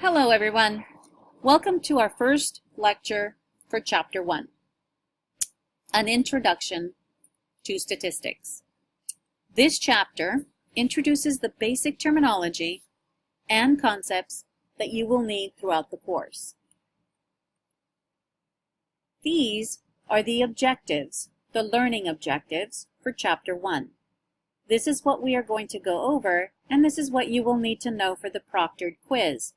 Hello everyone. Welcome to our first lecture for Chapter 1, An Introduction to Statistics. This chapter introduces the basic terminology and concepts that you will need throughout the course. These are the objectives, the learning objectives for Chapter 1. This is what we are going to go over, and this is what you will need to know for the proctored quiz.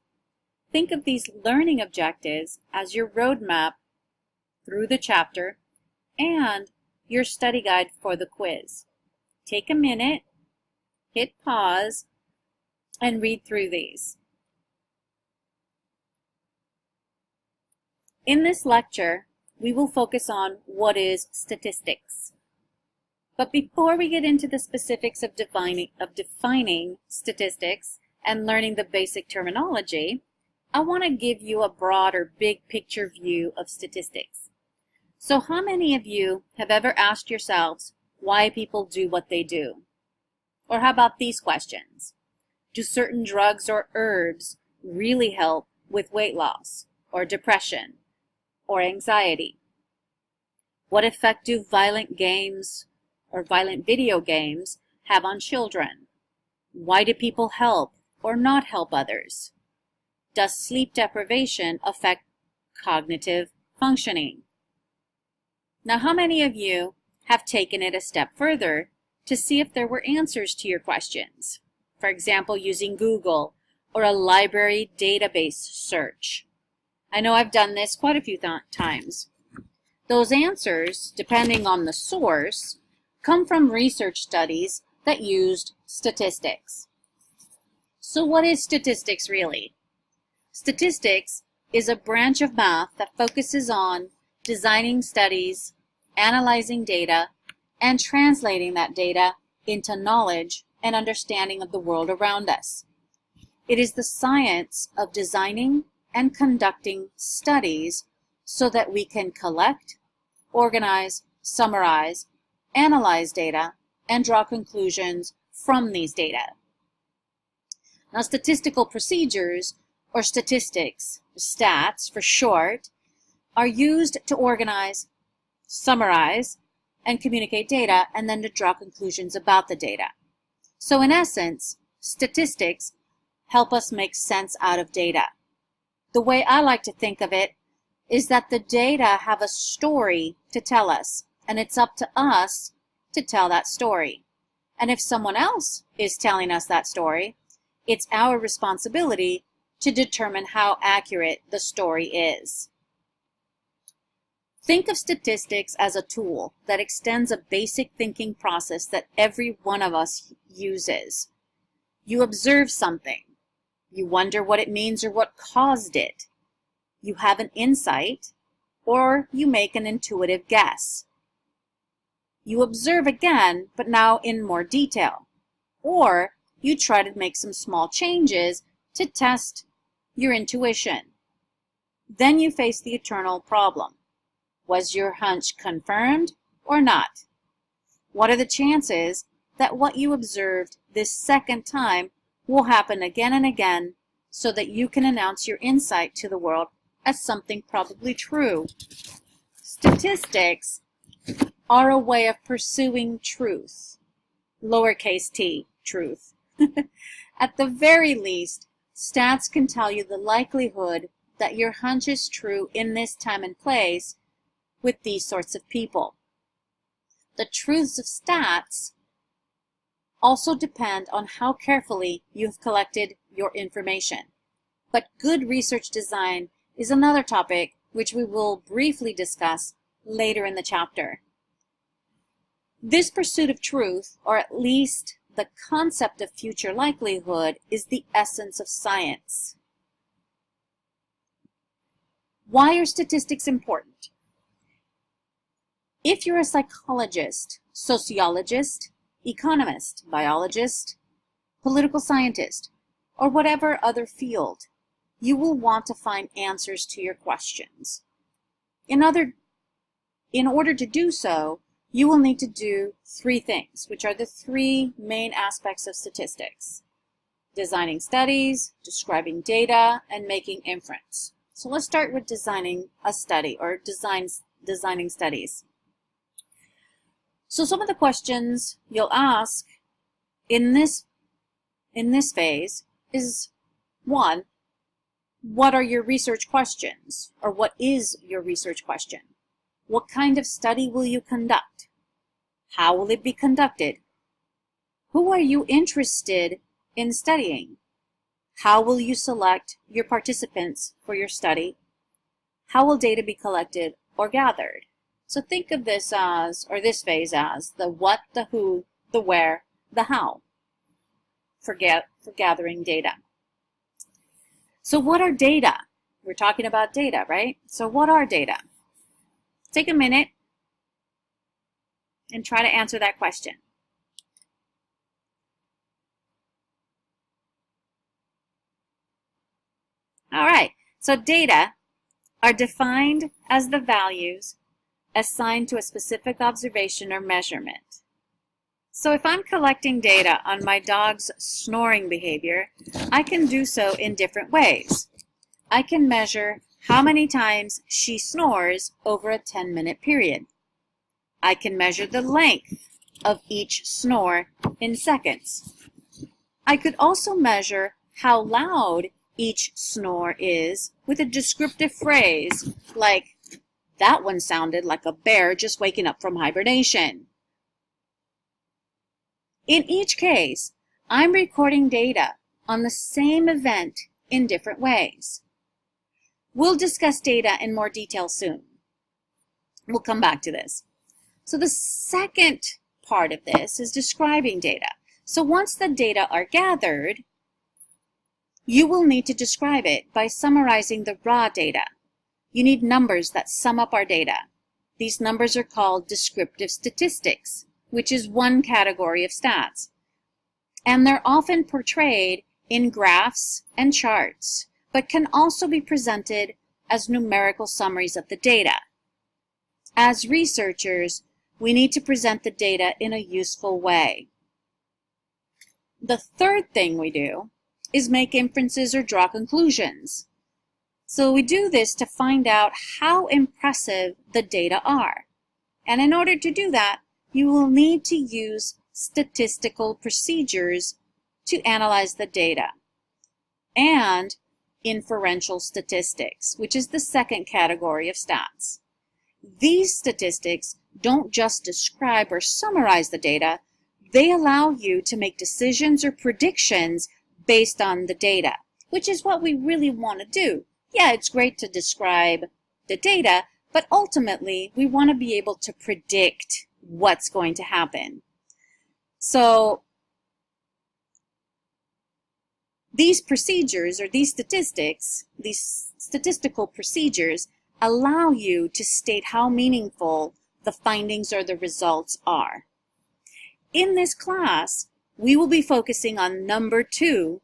Think of these learning objectives as your roadmap through the chapter and your study guide for the quiz. Take a minute, hit pause, and read through these. In this lecture, we will focus on what is statistics. But before we get into the specifics of defining statistics and learning the basic terminology, I want to give you a broader, big picture view of statistics. So how many of you have ever asked yourselves why people do what they do? Or how about these questions? Do certain drugs or herbs really help with weight loss, or depression, or anxiety? What effect do violent games or violent video games have on children? Why do people help or not help others? Does sleep deprivation affect cognitive functioning? Now, how many of you have taken it a step further to see if there were answers to your questions? For example, using Google or a library database search. I know I've done this quite a few times. Those answers, depending on the source, come from research studies that used statistics. So what is statistics really? Statistics is a branch of math that focuses on designing studies, analyzing data, and translating that data into knowledge and understanding of the world around us. It is the science of designing and conducting studies so that we can collect, organize, summarize, analyze data, and draw conclusions from these data. Now, statistical procedures, or statistics, stats for short, are used to organize, summarize, and communicate data, and then to draw conclusions about the data. So in essence, statistics help us make sense out of data. The way I like to think of it is that the data have a story to tell us, and it's up to us to tell that story. And if someone else is telling us that story, it's our responsibility to determine how accurate the story is. Think of statistics as a tool that extends a basic thinking process that every one of us uses. You observe something. You wonder what it means or what caused it. You have an insight, or you make an intuitive guess. You observe again, but now in more detail. Or you try to make some small changes to test your intuition. Then you face the eternal problem. Was your hunch confirmed or not? What are the chances that what you observed this second time will happen again and again so that you can announce your insight to the world as something probably true? Statistics are a way of pursuing truth, lowercase t, truth. At the very least, stats can tell you the likelihood that your hunch is true in this time and place with these sorts of people. The truths of stats also depend on how carefully you've collected your information. But good research design is another topic which we will briefly discuss later in the chapter. This pursuit of truth, or at least the concept of future likelihood, is the essence of science. Why are statistics important? If you're a psychologist, sociologist, economist, biologist, political scientist, or whatever other field, you will want to find answers to your questions. In order to do so, you will need to do three things, which are the three main aspects of statistics. designing studies, describing data, and making inference. So let's start with designing a study or designing studies. So some of the questions you'll ask in this phase is, one, what are your research questions? Or what is your research question? What kind of study will you conduct? How will it be conducted? Who are you interested in studying? How will you select your participants for your study? How will data be collected or gathered? So think of this as, or this phase as, the what, the who, the where, the how for gathering data. So what are data? We're talking about data, right? So what are data? Take a minute and try to answer that question. All right, so data are defined as the values assigned to a specific observation or measurement. So if I'm collecting data on my dog's snoring behavior, I can do so in different ways. I can measure how many times she snores over a 10-minute period. I can measure the length of each snore in seconds. I could also measure how loud each snore is with a descriptive phrase like, "That one sounded like a bear just waking up from hibernation." In each case, I'm recording data on the same event in different ways. We'll discuss data in more detail soon. We'll come back to this. So the second part of this is describing data. So once the data are gathered, you will need to describe it by summarizing the raw data. You need numbers that sum up our data. These numbers are called descriptive statistics, which is one category of stats. And they're often portrayed in graphs and charts, but can also be presented as numerical summaries of the data. As researchers, we need to present the data in a useful way. The third thing we do is make inferences or draw conclusions. So we do this to find out how impressive the data are. And in order to do that, you will need to use statistical procedures to analyze the data, and inferential statistics, which is the second category of stats. These statistics don't just describe or summarize the data, they allow you to make decisions or predictions based on the data, which is what we really want to do. Yeah, it's great to describe the data, but ultimately we want to be able to predict what's going to happen. So these procedures or these statistical procedures allow you to state how meaningful the findings or the results are. In this class, we will be focusing on number 2,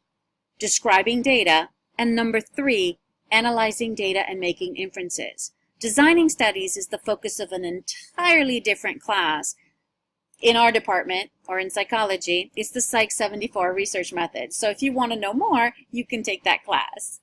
describing data, and number 3, analyzing data and making inferences. Designing studies is the focus of an entirely different class. In our department, or in psychology, it's the Psych 74 research method. So if you want to know more, you can take that class.